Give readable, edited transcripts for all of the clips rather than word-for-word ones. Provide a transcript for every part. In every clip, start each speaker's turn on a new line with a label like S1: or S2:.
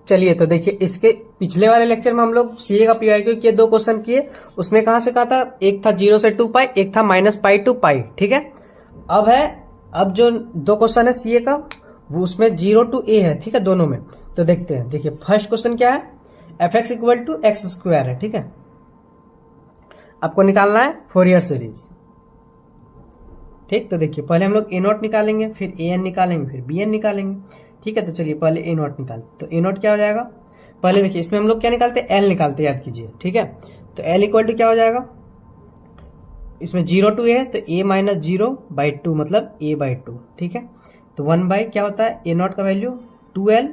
S1: चलिए तो देखिए, इसके पिछले वाले लेक्चर में हम लोग सीए का पीवाईक्यू के 2 क्वेश्चन किए। उसमें कहां से कहा था, एक था 0 से 2 पाई, एक था -पाई टू पाई। ठीक है, अब जो 2 क्वेश्चन है सीए का, वो उसमें 0 टू ए है। ठीक है, दोनों में। तो देखते हैं। देखिए फर्स्ट क्वेश्चन क्या है, F x equal to X square है। ठीक है, आपको निकालना है फोरियर सीरीज। ठीक, तो देखिए पहले हम लोग ए नॉट निकालेंगे, फिर ए एन निकालेंगे, फिर बी एन निकालेंगे। ठीक है, तो चलिए पहले ए नॉट निकालते। तो ए नॉट क्या हो जाएगा, पहले देखिए इसमें हम लोग क्या निकालते हैं, एल निकालते हैं, याद कीजिए। ठीक है, तो एल इक्वल टू क्या हो जाएगा, इसमें 0 टू ए है तो ए माइनस 0/2 मतलब a/2। ठीक है, तो 1 बाई क्या होता है, ए नॉट का value 2l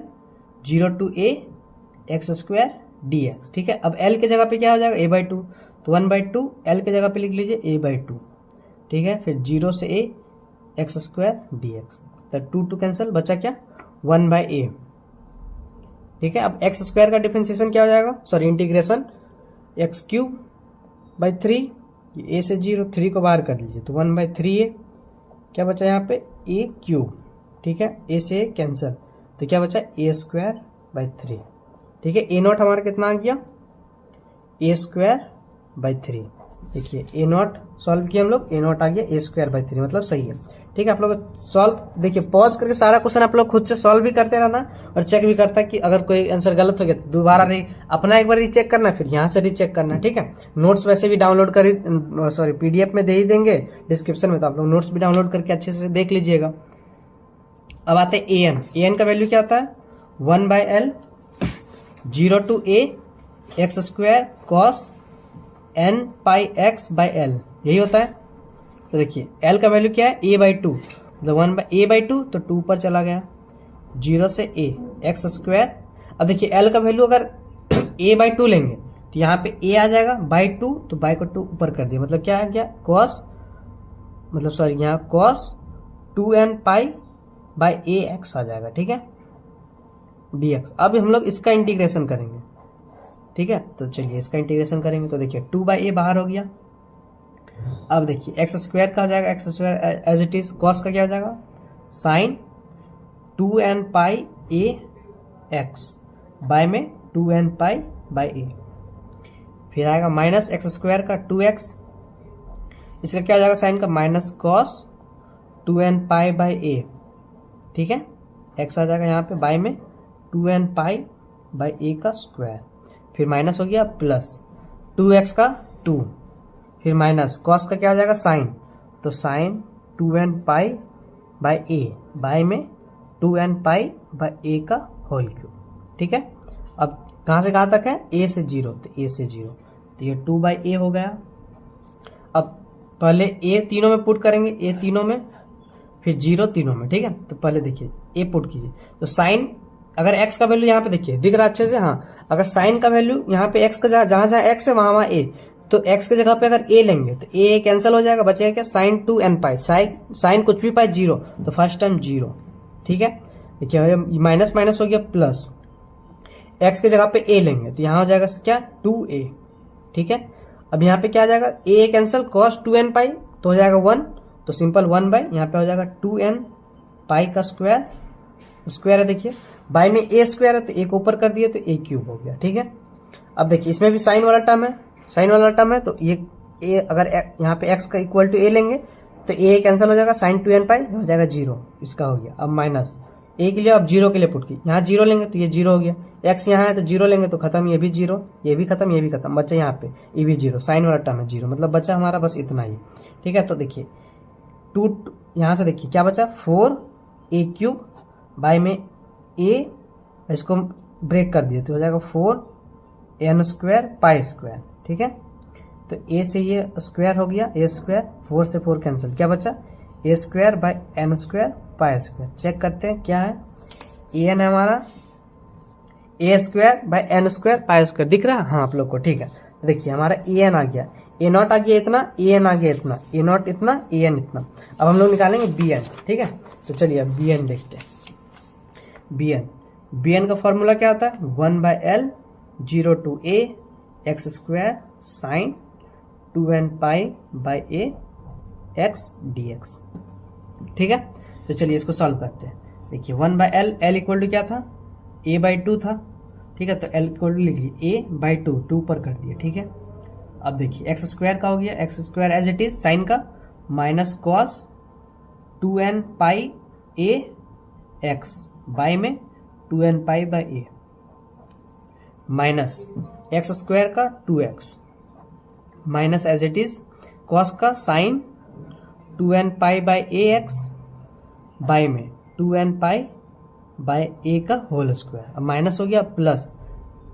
S1: 0 to A X square D X. ठीक है, अब l के जगह पे क्या हो जाएगा, a/2, तो 1/2 l के जगह पे लिख लीजिए a/2। ठीक है, फिर 0 से a X square D x, तो 2 कैंसिल, बचा क्या 1/a। ठीक है, अब एक्स स्क्वायर का डिफरेंशिएशन क्या हो जाएगा, सॉरी इंटीग्रेशन x³/3, ए से 0, 3 को बाहर कर लीजिए तो 1/3a, क्या बचा यहाँ पे a³। ठीक है, ए से कैंसिल, तो क्या बचा a²/3। ठीक है, ए नॉट हमारा कितना आ गया, a²/3। देखिए ए नॉट सॉल्व किया हम लोग, ए नॉट आ गया a²/3 मतलब सही है। ठीक है, आप लोग सॉल्व, देखिए पॉज करके सारा क्वेश्चन आप लोग खुद से सॉल्व भी करते रहना और चेक भी करता है कि अगर कोई आंसर गलत हो गया तो दोबारा अपना एक बार रीचेक करना, फिर यहाँ से रीचेक करना। ठीक है, नोट्स वैसे भी डाउनलोड कर, सॉरी पीडीएफ में दे ही देंगे डिस्क्रिप्शन में, तो आप लोग नोट्स भी डाउनलोड करके अच्छे से देख लीजिएगा। अब आते हैं ए एन का वैल्यू क्या होता है, 1/l 0 to a X square cos n pi x/l, यही होता है। तो देखिए l का वैल्यू क्या है, a/2, मतलब 1/a/2, तो 2 पर चला गया, 0 से a एक्स स्क्वायर। अब देखिए l का वैल्यू अगर a/2 लेंगे तो यहाँ पे a आ जाएगा /2, तो बाई को 2 ऊपर कर दिया, मतलब क्या आ गया cos, मतलब सॉरी यहाँ cos 2n पाई/ax आ जाएगा। ठीक है, dx। अब हम लोग इसका इंटीग्रेशन करेंगे। ठीक है, तो चलिए इसका इंटीग्रेशन करेंगे, तो देखिए 2/a बाहर हो गया। अब देखिए एक्स स्क्वायर का हो जाएगा, X square as it is, cos का क्या हो जाएगा sine 2n pi a x by में 2n पाई/a, फिर आएगा माइनस एक्स स्क्वायर का 2x, इसका क्या हो जाएगा साइन का माइनस कॉस 2n पाई/a। ठीक है, x आ जाएगा यहाँ पे बाय में 2n पाई/a का स्क्वायर, फिर माइनस हो गया प्लस 2x का 2, फिर माइनस कॉस का क्या हो जाएगा साइन, तो साइन 2n पाई/a बाय में 2n पाई/a का होल क्यूब। ठीक है, अब कहाँ से कहाँ तक है, a से 0, तो a से 0, तो ये 2/a हो गया। अब पहले a तीनों में पुट करेंगे, a तीनों में, फिर 0 तीनों में। ठीक है, तो पहले देखिए a पुट कीजिए, तो साइन अगर x का वैल्यू यहाँ पे देखिए दिख रहा है अच्छे से, हाँ अगर साइन का वैल्यू यहाँ पे x का जहाँ जहाँ x है वहाँ a, तो x के जगह पे अगर a लेंगे तो a कैंसिल हो जाएगा, बचेगा क्या साइन 2n पाई, साइन कुछ भी पाई 0, तो फर्स्ट टर्म 0। ठीक है, देखिए माइनस माइनस हो गया प्लस, x के जगह पे a लेंगे तो यहाँ हो जाएगा क्या 2a। ठीक है, अब यहाँ पे क्या आ जाएगा, a कैंसिल कॉस 2n पाई तो हो जाएगा 1, तो सिंपल 1 बाई यहाँ पे हो जाएगा 2n पाई का स्क्वायर है। देखिए बाई में a स्क्वायर है तो एक ऊपर कर दिए तो a³ हो गया। ठीक है, अब देखिए इसमें भी साइन वाला टर्म है, तो ये a अगर यहाँ पे x का इक्वल टू a लेंगे तो a कैंसिल हो जाएगा, साइन 2n पाई हो जाएगा 0, इसका हो गया। अब माइनस a के लिए, अब 0 के लिए पुट की, यहाँ 0 लेंगे तो ये 0 हो गया, x यहाँ है तो 0 लेंगे तो खत्म, ये भी 0, ये भी खत्म, ये भी खत्म, बचा यहाँ पे ये भी 0, साइन वाला टर्म है 0, मतलब बचा हमारा बस इतना ही। ठीक है, तो देखिए 2 यहाँ से देखिए क्या बचा 4a³ बाय में a, इसको ब्रेक कर दिए तो हो जाएगा 4n² पाई स्क्वायर। ठीक है, तो a से ये स्क्वायर हो गया, a², 4 से 4 कैंसिल, क्या बचा a² by n² pi square. Check करते हैं क्या है, an है हमारा a² by n² pi square, दिख रहा है हाँ आप लोग को। ठीक है, तो देखिए हमारा an आ गया, a नॉट आ गया इतना, an आ गया इतना, a नॉट इतना, an इतना। अब हम लोग निकालेंगे bn। ठीक है, तो चलिए अब bn देखते हैं। bn का फॉर्मूला क्या होता है, 1/l 0 to a X square sine 2n pi x dx। ठीक है, तो चलिए इसको सॉल्व करते हैं। देखिए 1/l, l इक्वल टू क्या था a/2 था, ठीक है। तो एल इक्वल टू लिख लीजिए ए बाई टू, टू पर कर दिया, ठीक है। अब देखिए एक्स स्क्वायर का हो गया, x square as it is sine का minus cos 2n pi a x by में 2n pi by a minus x square का 2x minus as it is cos का sine 2n pi by a x by में 2n pi by ए का whole square. अब minus हो गया plus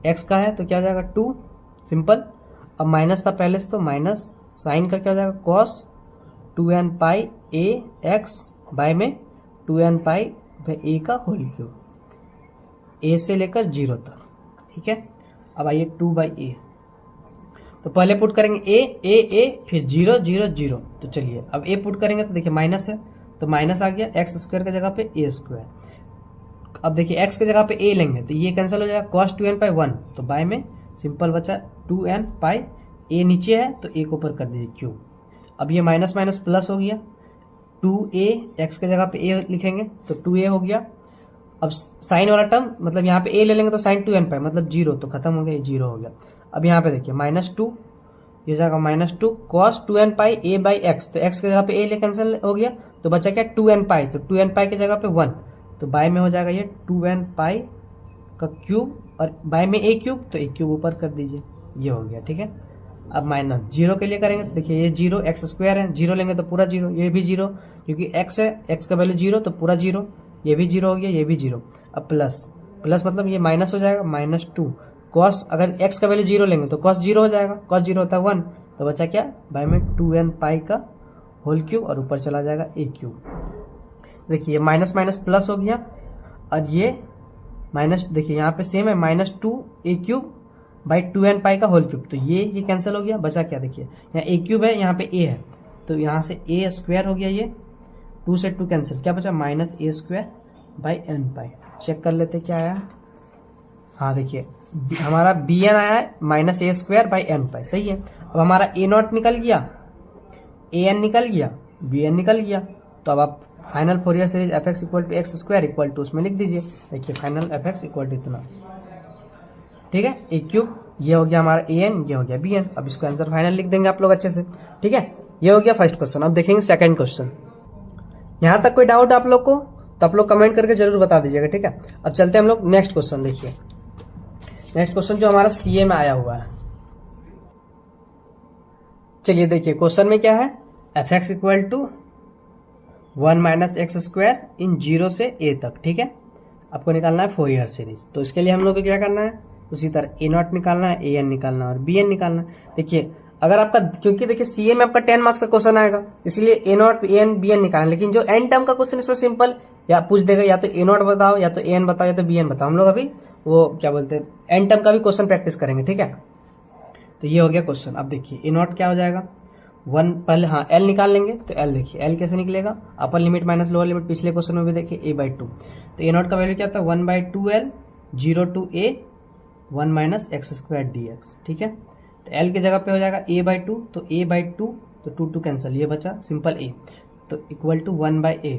S1: x का है तो क्या हो जाएगा 2, सिंपल। अब माइनस था पहले से तो माइनस साइन का क्या हो जाएगा cos 2n pi a x by में 2n पाई बाई ए का होल क्यूब, ए से लेकर 0 तक, ठीक है। अब आइए 2 बाई ए, तो पहले पुट करेंगे ए फिर 0 0 0, तो चलिए अब ए पुट करेंगे तो देखिए माइनस है तो माइनस आ गया, एक्स स्क्वायर की जगह पे ए स्क्वायर। अब देखिए एक्स की जगह पे ए लेंगे तो ये कैंसिल हो जाएगा, कॉस 2n पाई 1, तो बाय में सिंपल बचा 2n पाई, ए नीचे है तो ए को ऊपर कर दीजिए क्यूब। अब ये माइनस माइनस प्लस हो गया, 2a एक्स की जगह पे ए लिखेंगे तो 2a हो गया। अब साइन वाला टर्म मतलब यहाँ पे ए ले लेंगे तो साइन 2n पाई मतलब 0, तो खत्म हो गया, 0 हो गया। अब यहाँ पे देखिए -2, ये हो जाएगा -2 cos 2n pi A by x, तो एक्स की जगह पे ए ले कैंसिल हो गया तो बचा क्या 2n पाई, तो 2n पाई की जगह पे 1, तो बाय में हो जाएगा ये 2n पाई का क्यूब और बाय में ए क्यूब, तो ए क्यूब ऊपर कर दीजिए, ये हो गया, ठीक है। अब माइनस 0 के लिए करेंगे तो देखिए ये 0 एक्स स्क्वायर है, 0 लेंगे तो पूरा 0, ये भी 0 क्योंकि एक्स है, एक्स का वैल्यू 0 तो पूरा 0, ये भी 0 हो गया, ये भी 0। अब प्लस प्लस मतलब ये माइनस हो जाएगा -2 कॉस, अगर एक्स का वैल्यू 0 लेंगे तो कॉस 0 हो जाएगा, कॉस 0 होता है 1, तो बचा क्या बाय में 2n पाई का होल क्यूब और ऊपर चला जाएगा ए क्यूब। देखिए माइनस माइनस प्लस हो गया और ये माइनस, देखिए यहाँ पे सेम है -2 ए क्यूब बाई 2n पाई का होल क्यूब, तो ये कैंसिल हो गया, बचा क्या देखिए यहाँ ए क्यूब है, यहाँ पे ए है तो यहाँ से ए स्क्वायर हो गया, ये 2 से 2 कैंसिल, क्या बचा -a square by n pi. Check कर लेते क्या आया, हाँ देखिए हमारा bn आया है -a स्क्वायर बाई n पाई, सही है। अब हमारा a नॉट निकल गया, an निकल गया, bn निकल गया, तो अब आप final Fourier series F x equal to X square equal to उसमें लिख दीजिए, देखिए final F x equal to इतना, ठीक है, ए क्यूब, ये हो गया हमारा ए एन, ये हो गया बी एन। अब इसको आंसर फाइनल लिख देंगे आप लोग अच्छे से, ठीक है। ये हो गया फर्स्ट क्वेश्चन। अब देखेंगे सेकंड क्वेश्चन। यहाँ तक कोई डाउट आप लोग को तो आप लोग कमेंट करके जरूर बता दीजिएगा, ठीक है। अब चलते हैं हम लोग नेक्स्ट क्वेश्चन, देखिए नेक्स्ट क्वेश्चन जो हमारा सीए में आया हुआ है। चलिए देखिए क्वेश्चन में क्या है, F x equal to 1 minus x square in 0 से ए तक, ठीक है। आपको निकालना है फोरियर सीरीज, तो इसके लिए हम लोग को क्या करना है, उसी तरह ए नॉट निकालना है, ए एन निकालना है और बी एन निकालना है। देखिए अगर आपका, क्योंकि देखिए सीए में आपका 10 मार्क्स का क्वेश्चन आएगा, इसलिए a naught a n b n निकालना, लेकिन जो एन टर्म का क्वेश्चन इसमें सिंपल या पूछ देगा, या तो ए नॉट बताओ, या तो ए एन बताओ, या तो बी एन बताओ। हम लोग अभी वो क्या बोलते हैं एन टर्म का भी क्वेश्चन प्रैक्टिस करेंगे, ठीक है। तो ये हो गया क्वेश्चन। अब देखिए ए नॉट क्या हो जाएगा, 1 पहले, हाँ एल निकाल लेंगे, तो एल देखिए एल कैसे निकलेगा, upper limit minus lower limit, पिछले क्वेश्चन में भी देखिए ए बाई 2, तो ए नॉट का वैल्यू क्या था 1/2l 0 to a 1 minus x square D X, ठीक है। तो एल की जगह पे हो जाएगा a बाई 2, तो a बाई 2 तो 2 2 कैंसिल, ये बचा सिंपल a, तो इक्वल टू 1/a।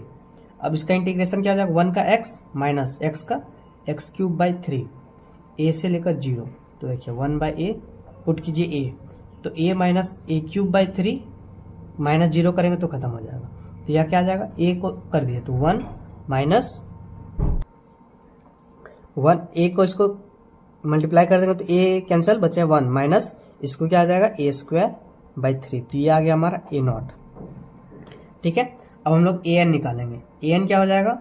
S1: अब इसका इंटीग्रेशन क्या हो जाएगा, 1 का x माइनस x का x क्यूब बाई 3, a से लेकर 0, तो देखिए 1/a पुट कीजिए a, तो a minus A cube by 3 minus 0 करेंगे तो खत्म हो जाएगा, तो यह क्या आ जाएगा, a को कर दिए तो 1 माइनस 1, a को इसको मल्टीप्लाई कर देंगे तो a कैंसिल, बचे 1 माइनस इसको क्या आ जाएगा a स्क्वायर बाई 3, तो ये आ गया हमारा a नॉट, ठीक है। अब हम लोग a n निकालेंगे, a n क्या हो जाएगा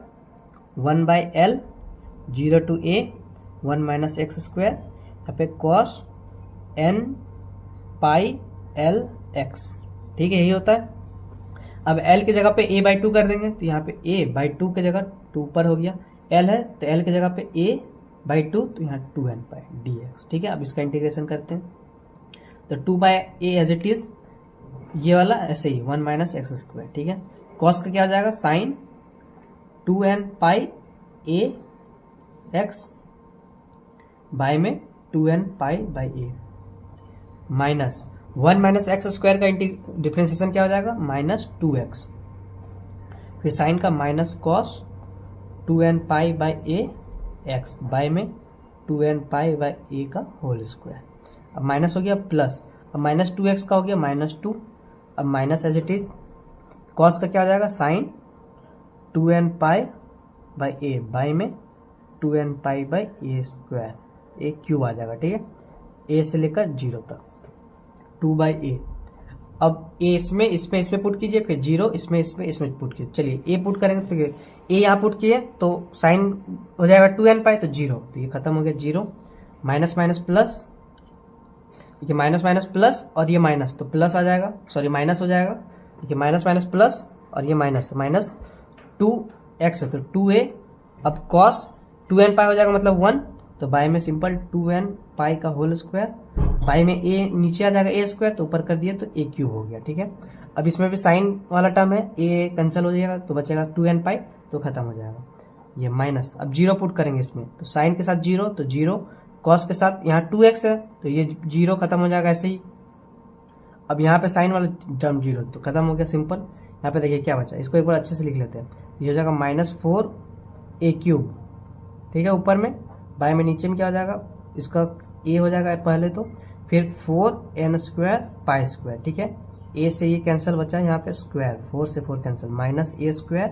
S1: 1/l 0 to a 1 minus x square, यहाँ पे कॉस n पाई l x, ठीक है, यही होता है। अब l की जगह पे a बाई 2 कर देंगे, तो यहाँ पे a बाई 2 की जगह 2 पर हो गया, l है तो l की जगह पे a बाई 2, तो यहाँ 2n पाई dx, ठीक है। अब इसका इंटीग्रेशन करते हैं, तो 2/a एज इट इज, ये वाला ऐसे ही 1 माइनस एक्स स्क्वायर, ठीक है। कॉस का क्या हो जाएगा sine 2n pi a x by में 2n pi by a minus 1 minus x square का डिफ्रेंसिएशन क्या हो जाएगा -2x, फिर साइन का minus cos 2n pi by a x by में 2n पाई/a का होल स्क्वायर। अब माइनस हो गया प्लस, अब -2x का हो गया -2, अब minus as it is, cos का क्या हो जाएगा साइन 2n पाई/a, बाई में 2n पाई/a², ए क्यूब आ जाएगा। ठीक है, ए से लेकर 0 तक 2/a। अब ए इसमें पुट कीजिए, फिर 0 इसमें पुट कीजिए। चलिए ए पुट करेंगे तो ए यहाँ पुट किए तो साइन हो जाएगा 2n पाई तो 0, तो ये खत्म हो गया 0, माइनस माइनस प्लस, ये माइनस माइनस प्लस और ये माइनस तो प्लस आ जाएगा, सॉरी माइनस हो जाएगा, ये माइनस माइनस प्लस और ये माइनस तो माइनस 2x है तो 2a। अब कॉस 2n पाई हो जाएगा मतलब 1, तो बाई में सिंपल 2n पाई का होल स्क्वायर, बाई में a नीचे आ जाएगा a² तो ऊपर कर दिए तो a क्यूब हो गया। ठीक है, अब इसमें भी साइन वाला टर्म है, a कैंसिल हो जाएगा तो बचेगा 2n पाई तो खत्म हो जाएगा। ये माइनस, अब 0 पुट करेंगे इसमें तो साइन के साथ 0 तो 0, कॉस के साथ यहाँ 2x है तो ये 0 खत्म हो जाएगा ऐसे ही। अब यहाँ पे साइन वाला टर्म 0 तो खत्म हो गया सिंपल। यहाँ पे देखिए क्या बचा, इसको एक बार अच्छे से लिख लेते हैं, ये हो जाएगा -4a³। ठीक है, ऊपर में, बाय में, नीचे में क्या हो जाएगा, इसका a हो जाएगा पहले तो, फिर 4n² पाई²। ठीक है, a से ये कैंसिल बचा यहाँ पे स्क्वायर, 4 से 4 कैंसिल, -a²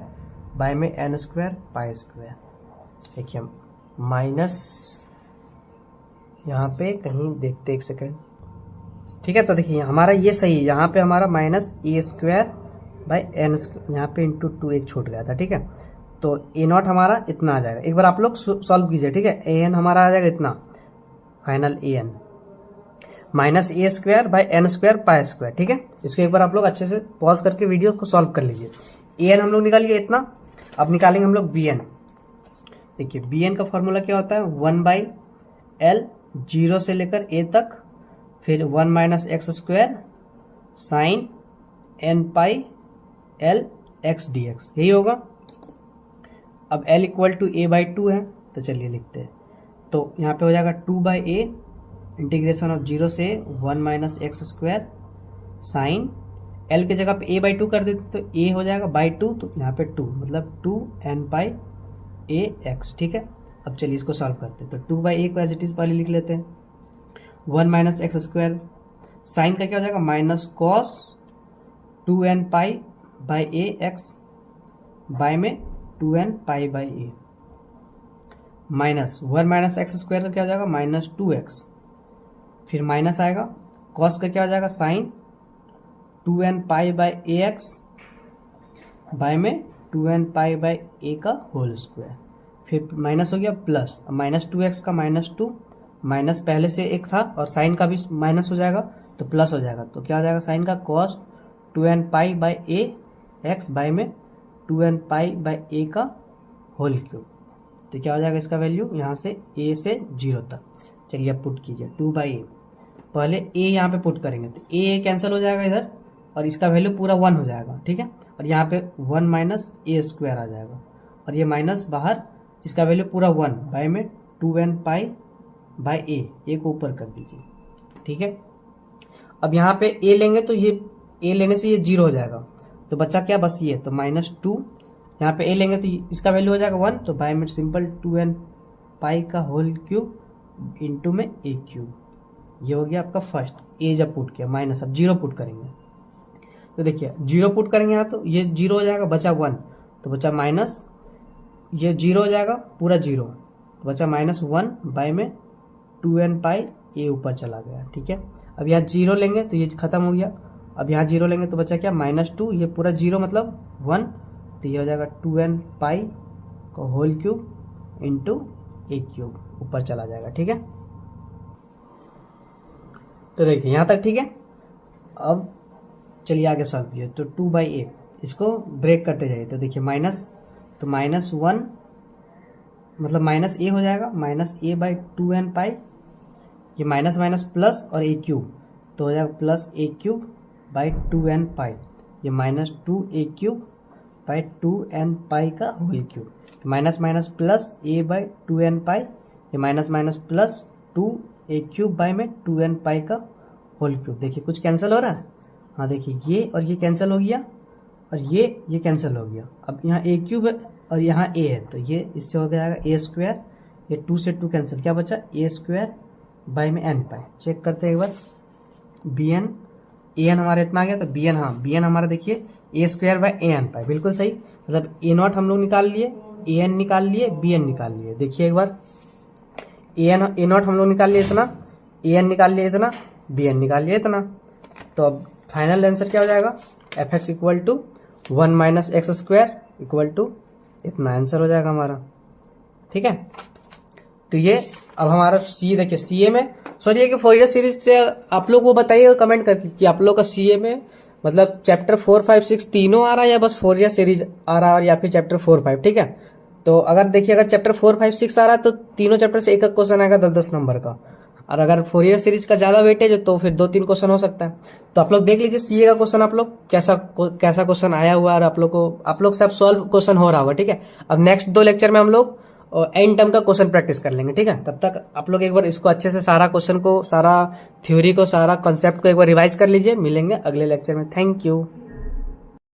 S1: बाय में n² पाई²। देखिए माइनस, यहाँ पे कहीं देखते एक सेकेंड। ठीक है, तो देखिए हमारा ये सही है, यहाँ पे हमारा -a² बाई n², यहाँ पे इंटू 2 एक छूट गया था। ठीक है, तो a0 हमारा इतना आ जाएगा, एक बार आप लोग सॉल्व कीजिए। ठीक है, an हमारा आ जाएगा इतना, final an -a² by n² पाई²। ठीक है, इसको एक बार आप लोग अच्छे से पॉज करके वीडियो को सॉल्व कर लीजिए। an हम लोग निकाल लिए इतना, अब निकालेंगे हम लोग bn। देखिए bn का फॉर्मूला क्या होता है, 1/l 0 से लेकर a तक, फिर 1 - x² साइन n पाई l x dx, यही होगा। अब l = a/2 है तो चलिए लिखते हैं, तो यहाँ पे हो जाएगा 2/a इंटीग्रेशन ऑफ 0 से 1 - x² साइन, l की जगह पे a/2 कर देते तो a हो जाएगा /2, तो यहाँ पे 2 मतलब 2n पाई ax। ठीक है, अब चलिए इसको सॉल्व करते हैं, तो 2/a को एज इट इज पहले लिख लेते हैं, 1 - x², साइन का क्या हो जाएगा minus cos 2n pi by ax, by में 2n pi by a, minus 1 - x² का क्या हो जाएगा -2x, फिर माइनस आएगा, कॉस का क्या हो जाएगा sine 2n pi by ax, by में 2n पाई बाई a का होल स्क्वायर, फिर माइनस हो गया प्लस, अब -2x का -2, माइनस पहले से एक था और साइन का भी माइनस हो जाएगा तो प्लस हो जाएगा, तो क्या हो जाएगा साइन का cos 2n pi by a x, by में 2n पाई बाई a का होल क्यूब, तो क्या हो जाएगा इसका वैल्यू यहाँ से a से 0 तक। चलिए अब पुट कीजिए 2/a, पहले a यहाँ पे पुट करेंगे तो a कैंसिल हो जाएगा इधर और इसका वैल्यू पूरा 1 हो जाएगा। ठीक है, और यहाँ पे 1 - a² आ जाएगा और ये माइनस बाहर, इसका वैल्यू पूरा 1, बाय में 2n पाई बाई a को ऊपर कर दीजिए। ठीक है, अब यहाँ पे a लेंगे तो ये a लेने से ये 0 हो जाएगा, तो बच्चा क्या बस ये, तो -2, यहाँ पे a लेंगे तो इसका वैल्यू हो जाएगा 1, तो बाय में सिंपल 2n पाई का होल क्यूब इंटू में a³। ये हो गया आपका फर्स्ट, a जब पुट किया, माइनस, अब 0 पुट करेंगे तो देखिए 0 पुट करेंगे यहाँ तो ये 0 हो जाएगा, बचा 1 तो बचा माइनस, ये 0 हो जाएगा पूरा 0, तो बचा -1 बाय में 2n पाई a ऊपर चला गया। ठीक है, अब यहाँ 0 लेंगे तो ये खत्म हो गया, अब यहाँ 0 लेंगे तो बचा क्या -2, ये पूरा 0 मतलब 1, तो ये हो जाएगा 2n पाई का होल क्यूब इंटू a³ ऊपर चला जाएगा। ठीक है, तो देखिए यहाँ तक ठीक है। अब चलिए आगे सॉल्व किए, तो 2/a इसको ब्रेक करते जाइए, तो देखिए माइनस, तो -1 मतलब -a हो जाएगा, -a/2n पाई, ये माइनस माइनस प्लस और a³ तो हो जाएगा +a³ बाई 2n पाई, ये -2a³ बाई 2n पाई का whole cube, minus minus plus a/2n pi, ये minus minus plus 2a³ by में 2n पाई का होल क्यूब। देखिए कुछ कैंसिल हो रहा है, हाँ देखिए ये और ये कैंसिल हो गया और ये कैंसिल हो गया। अब यहाँ a³ है और यहाँ a है, तो ये इससे हो जाएगा a² ये 2 से 2 कैंसिल, क्या बचा ए स्क्वायर बाई में एन पाई। चेक करते हैं एक बार, बी एन ए एन हमारा इतना आ गया, तो बी एन, हाँ बी एन हमारा देखिए ए स्क्वायर बाई ए एन पाई, बिल्कुल सही। मतलब ए नॉट हम लोग निकाल लिए, ए एन निकाल लिए, बी एन निकाल लिए। देखिए एक बार, ए नॉट हम लोग निकाल लिए इतना, ए एन निकाल लिए इतना, बी एन निकाल लिए इतना। तो अब फाइनल आंसर क्या हो जाएगा, F x equal to 1 minus x square equal to इतना आंसर हो जाएगा हमारा। ठीक है, तो ये अब हमारा सी देखिए, सी ए में सोचिए कि फोरियर सीरीज से आप लोग वो बताइए कमेंट करके कि आप लोग का सी ए में मतलब चैप्टर 4, 5, 6 तीनों आ रहा है या बस फोरियर सीरीज आ रहा है या फिर चैप्टर 4, 5। ठीक है, तो अगर देखिए अगर चैप्टर 4, 5, 6 आ रहा है तो तीनों चैप्टर से एक एक क्वेश्चन आएगा 10-10 नंबर का, और अगर फोरियर सीरीज का ज्यादा वेटेज है तो फिर 2-3 क्वेश्चन हो सकता है। तो आप लोग देख लीजिए सीए का क्वेश्चन आप लोग कैसा क्वेश्चन आया हुआ है, और आप लोग से अब सॉल्व क्वेश्चन हो रहा होगा। ठीक है, अब नेक्स्ट 2 लेक्चर में हम लोग एंड टर्म का क्वेश्चन प्रैक्टिस कर लेंगे। ठीक है, तब तक आप लोग एक बार इसको अच्छे से सारा क्वेश्चन को, सारा थ्योरी को, सारा कॉन्सेप्ट को एक बार रिवाइज कर लीजिए। मिलेंगे अगले लेक्चर में। Thank you.